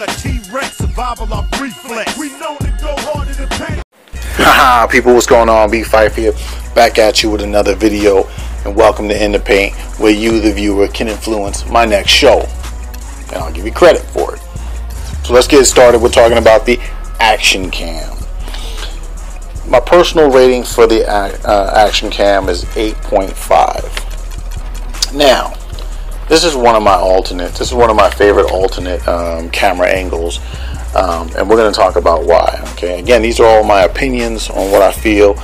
a T-Rex, survival of reflex. We known to go harder than pain. Haha, people, what's going on? BPhife here, back at you with another video, and welcome to In the Paint, where you, the viewer, can influence my next show, and I'll give you credit for it. So let's get started. We're talking about the Action Cam. My personal rating for the Action Cam is 8.5. Now, this is one of my alternates. This is one of my favorite alternate camera angles. And we're going to talk about why. Okay, again, these are all my opinions on what I feel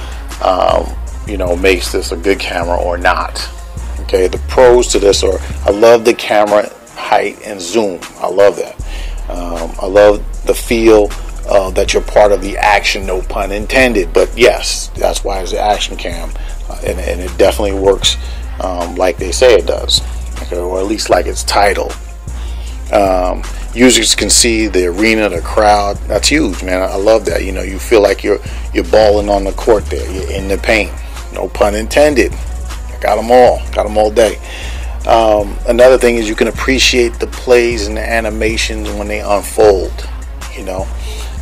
makes this a good camera or not. Okay, the pros to this are, I love the camera height and zoom. I love that. I love the feel that you're part of the action, no pun intended, but yes, that's why it's the Action Cam, and it definitely works like they say it does, okay, or at least like it's titled. Users can see the arena, the crowd. That's huge, man. I love that. You feel like you're balling on the court there. You're in the paint. No pun intended. I got them all day. Another thing is you can appreciate the plays and the animations when they unfold.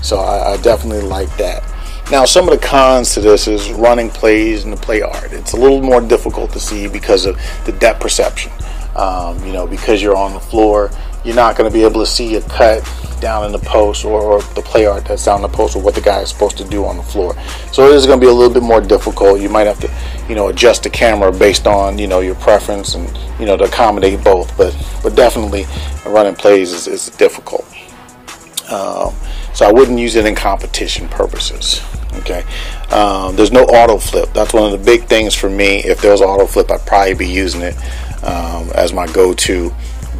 So I definitely like that. Now, some of the cons to this is running plays and the play art. It's a little more difficult to see because of the depth perception. Because you're on the floor, you're not going to be able to see a cut down in the post or the play art that's down in the post or what the guy is supposed to do on the floor. So it is going to be a little bit more difficult. You might have to, adjust the camera based on, your preference and, to accommodate both. But definitely running plays is difficult. So I wouldn't use it in competition purposes. Okay. There's no auto flip. That's one of the big things for me. If there was auto flip, I'd probably be using it as my go-to.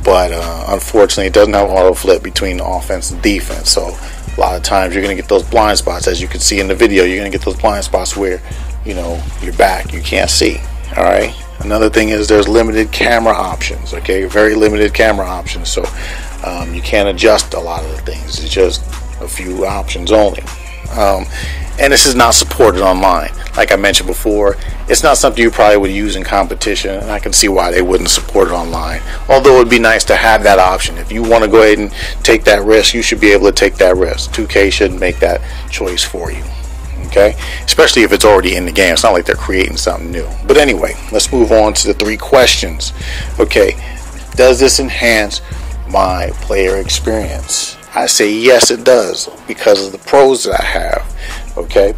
But unfortunately, it doesn't have auto flip between the offense and defense. So a lot of times you're going to get those blind spots. As you can see in the video, you're going to get those blind spots where, your back, you can't see. All right. Another thing is there's limited camera options. Okay. Very limited camera options. So you can't adjust a lot of the things. It's just a few options only. And this is not supported online. Like I mentioned before, it's not something you probably would use in competition, and I can see why they wouldn't support it online. Although it would be nice to have that option. If you want to go ahead and take that risk, you should be able to take that risk. 2K shouldn't make that choice for you. Okay? Especially if it's already in the game. It's not like they're creating something new. But anyway, let's move on to the 3 questions. Okay, does this enhance my player experience? I say yes, it does, because of the pros that I have. Okay,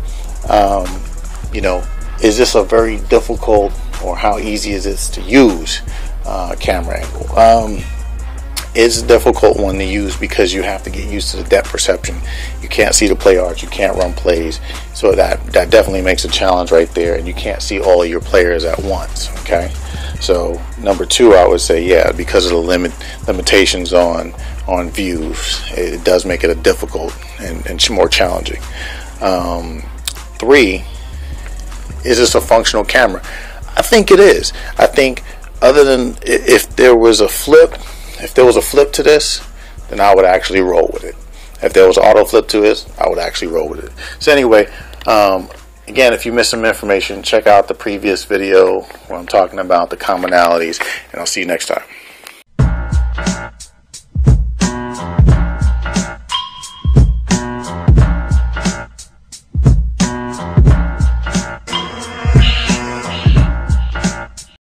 is this a very difficult, or how easy is this to use camera angle? It's a difficult one to use because you have to get used to the depth perception. You can't see the play art, you can't run plays, so that definitely makes a challenge right there, and you can't see all of your players at once. Okay, so number 2, I would say yeah, because of the limitations on views, it does make it a difficult and more challenging. 3, is this a functional camera? I think it is. I think other than if there was a flip to this, then I would actually roll with it. If there was auto flip to it, I would actually roll with it. So anyway, again, if you missed some information, check out the previous video where I'm talking about the commonalities, and I'll see you next time.